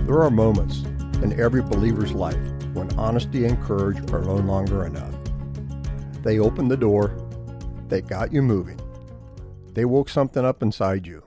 There are moments in every believer's life when honesty and courage are no longer enough. They opened the door, they got you moving, they woke something up inside you.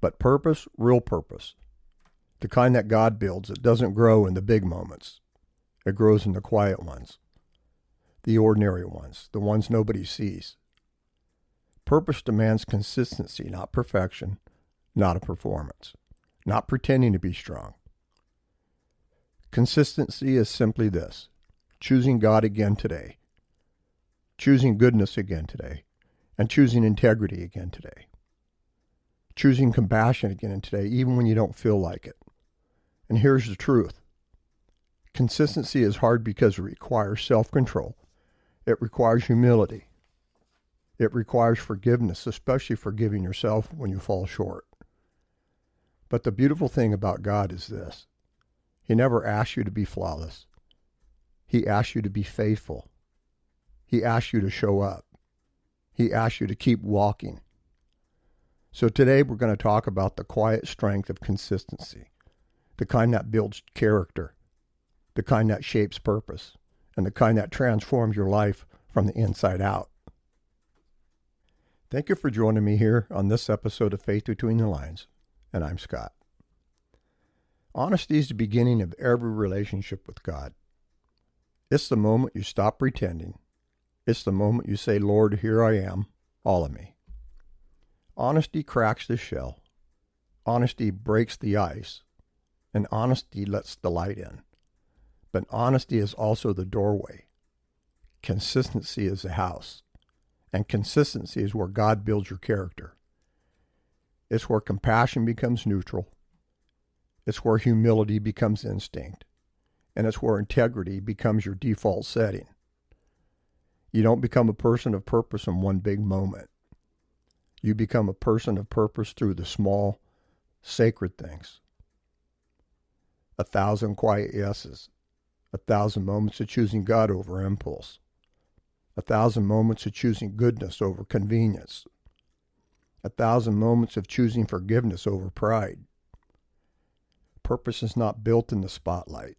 But purpose, real purpose, the kind that God builds, it doesn't grow in the big moments. It grows in the quiet ones, the ordinary ones, the ones nobody sees. Purpose demands consistency, not perfection, not a performance, not pretending to be strong. Consistency is simply this: choosing God again today, choosing goodness again today, and choosing integrity again today. Choosing compassion again today, even when you don't feel like it. And here's the truth. Consistency is hard because it requires self-control. It requires humility. It requires forgiveness, especially forgiving yourself when you fall short. But the beautiful thing about God is this: He never asks you to be flawless. He asks you to be faithful. He asks you to show up. He asks you to keep walking. So today we're going to talk about the quiet strength of consistency, the kind that builds character, the kind that shapes purpose, and the kind that transforms your life from the inside out. Thank you for joining me here on this episode of Faith Between the Lines, and I'm Scott. Honesty is the beginning of every relationship with God. It's the moment you stop pretending. It's the moment you say, "Lord, here I am, all of me." Honesty cracks the shell. Honesty breaks the ice. And honesty lets the light in. But honesty is also the doorway. Consistency is the house. And consistency is where God builds your character. It's where compassion becomes neutral. It's where humility becomes instinct. And it's where integrity becomes your default setting. You don't become a person of purpose in one big moment. You become a person of purpose through the small, sacred things. 1,000 quiet yeses. 1,000 moments of choosing God over impulse. 1,000 moments of choosing goodness over convenience. 1,000 moments of choosing forgiveness over pride. Purpose is not built in the spotlight.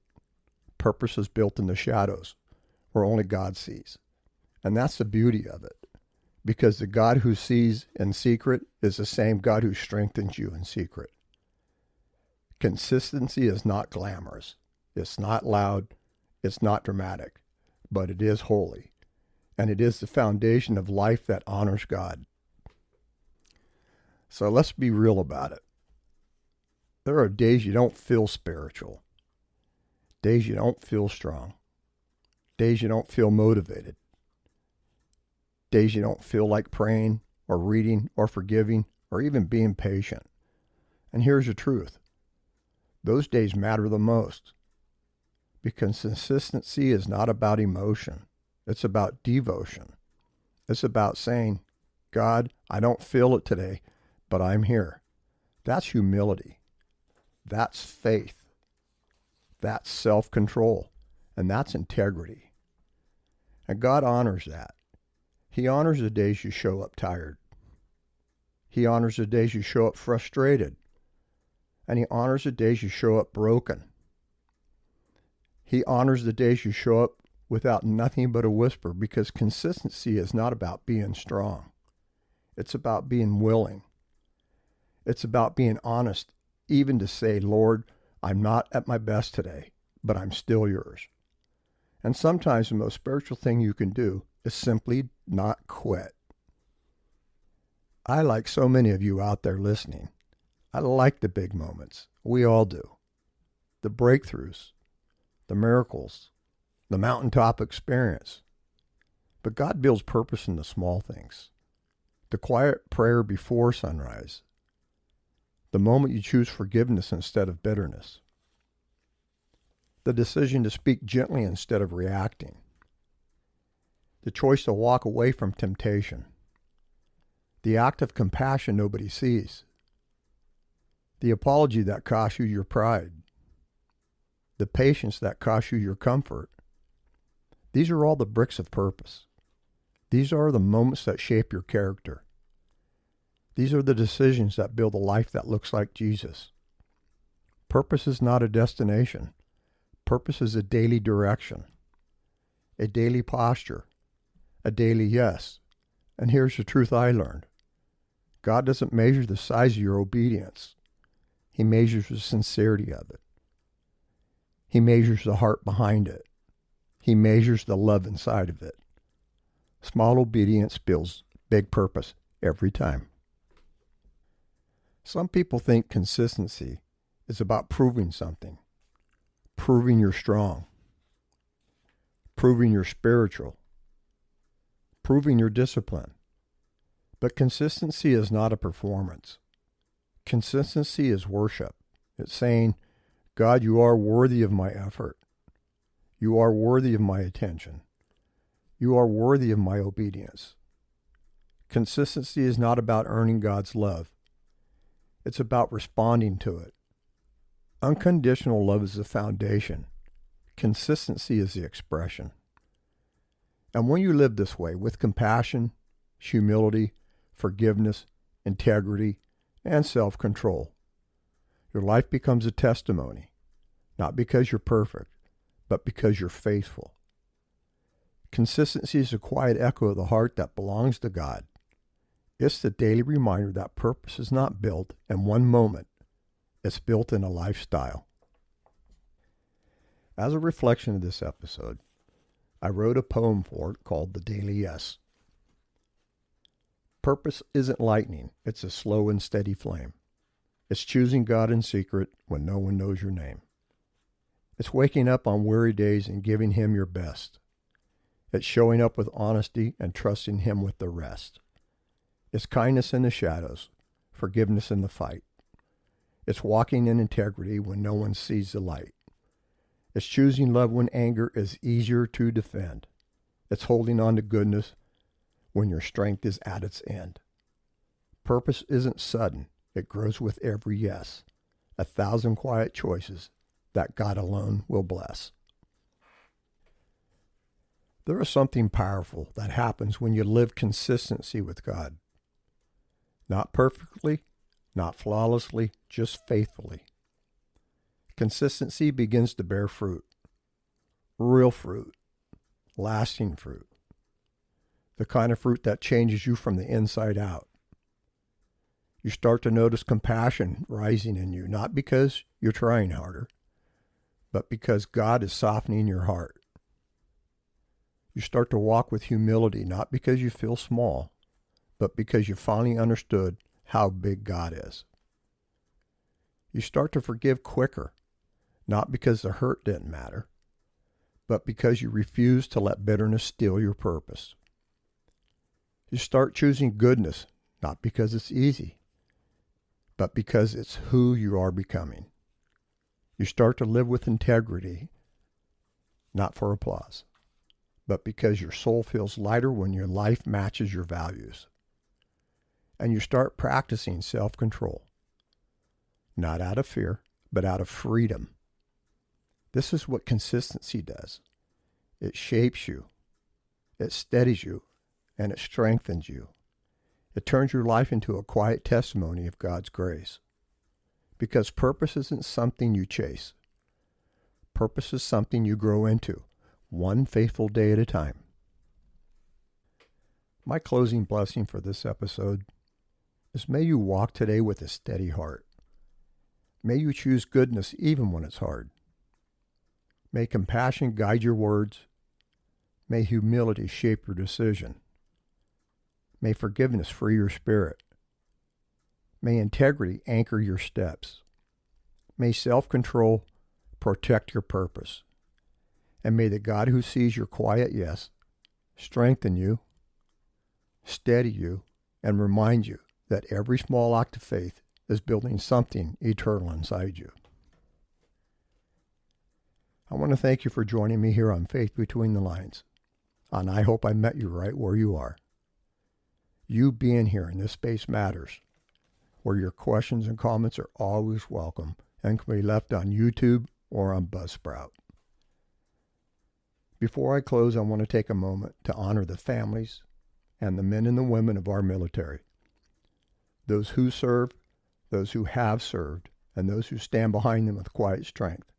Purpose is built in the shadows, where only God sees. And that's the beauty of it, because the God who sees in secret is the same God who strengthens you in secret. Consistency is not glamorous. It's not loud. It's not dramatic. But it is holy. And it is the foundation of life that honors God. So let's be real about it. There are days you don't feel spiritual. Days you don't feel strong. Days you don't feel motivated. Days you don't feel like praying or reading or forgiving or even being patient. And here's the truth. Those days matter the most, because consistency is not about emotion. It's about devotion. It's about saying, "God, I don't feel it today, but I'm here." That's humility. That's faith. That's self-control. And that's integrity. And God honors that. He honors the days you show up tired. He honors the days you show up frustrated. And He honors the days you show up broken. He honors the days you show up without nothing but a whisper, because consistency is not about being strong. It's about being willing. It's about being honest, even to say, "Lord, I'm not at my best today, but I'm still yours." And sometimes the most spiritual thing you can do is simply not quit. I, like so many of you out there listening, I like the big moments. We all do. The breakthroughs, the miracles, the mountaintop experience. But God builds purpose in the small things. The quiet prayer before sunrise. The moment you choose forgiveness instead of bitterness. The decision to speak gently instead of reacting. The choice to walk away from temptation. The act of compassion nobody sees. The apology that costs you your pride. The patience that costs you your comfort. These are all the bricks of purpose. These are the moments that shape your character. These are the decisions that build a life that looks like Jesus. Purpose is not a destination. Purpose is a daily direction, a daily posture, a daily yes. And here's the truth I learned. God doesn't measure the size of your obedience. He measures the sincerity of it. He measures the heart behind it. He measures the love inside of it. Small obedience builds big purpose every time. Some people think consistency is about proving something, proving you're strong, proving you're spiritual, proving you're disciplined. But consistency is not a performance. Consistency is worship. It's saying, God, you are worthy of my effort. You are worthy of my attention. You are worthy of my obedience. Consistency is not about earning God's love. It's about responding to it. Unconditional love is the foundation. Consistency is the expression. And when you live this way, with compassion, humility, forgiveness, integrity, and self-control, your life becomes a testimony, not because you're perfect, but because you're faithful. Consistency is a quiet echo of the heart that belongs to God. It's the daily reminder that purpose is not built in one moment. It's built in a lifestyle. As a reflection of this episode, I wrote a poem for it called The Daily Yes. Purpose isn't lightning. It's a slow and steady flame. It's choosing God in secret when no one knows your name. It's waking up on weary days and giving Him your best. It's showing up with honesty and trusting Him with the rest. It's kindness in the shadows, forgiveness in the fight. It's walking in integrity when no one sees the light. It's choosing love when anger is easier to defend. It's holding on to goodness when your strength is at its end. Purpose isn't sudden. It grows with every yes. 1,000 quiet choices that God alone will bless. There is something powerful that happens when you live consistency with God. Not perfectly, not flawlessly, just faithfully. Consistency begins to bear fruit. Real fruit. Lasting fruit. The kind of fruit that changes you from the inside out. You start to notice compassion rising in you, not because you're trying harder, but because God is softening your heart. You start to walk with humility, not because you feel small, but because you finally understood how big God is. You start to forgive quicker, not because the hurt didn't matter, but because you refuse to let bitterness steal your purpose. You start choosing goodness, not because it's easy, but because it's who you are becoming. You start to live with integrity, not for applause, but because your soul feels lighter when your life matches your values. And you start practicing self-control, not out of fear, but out of freedom. This is what consistency does. It shapes you, it steadies you, and it strengthens you. It turns your life into a quiet testimony of God's grace. Because purpose isn't something you chase. Purpose is something you grow into, one faithful day at a time. My closing blessing for this episode is may you walk today with a steady heart. May you choose goodness even when it's hard. May compassion guide your words. May humility shape your decision. May forgiveness free your spirit. May integrity anchor your steps. May self-control protect your purpose. And may the God who sees your quiet yes strengthen you, steady you, and remind you that every small act of faith is building something eternal inside you. I want to thank you for joining me here on Faith Between the Lines, and I hope I met you right where you are. You being here in this space matters, where your questions and comments are always welcome and can be left on YouTube or on Buzzsprout. Before I close, I want to take a moment to honor the families and the men and the women of our military. Those who serve, those who have served, and those who stand behind them with quiet strength.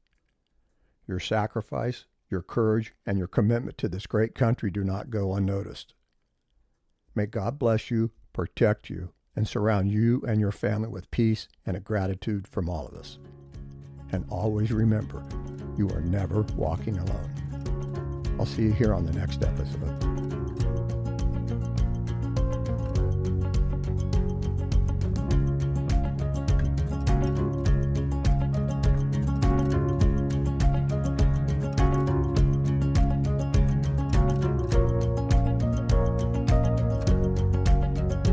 Your sacrifice, your courage, and your commitment to this great country do not go unnoticed. May God bless you, protect you, and surround you and your family with peace and a gratitude from all of us. And always remember, you are never walking alone. I'll see you here on the next episode.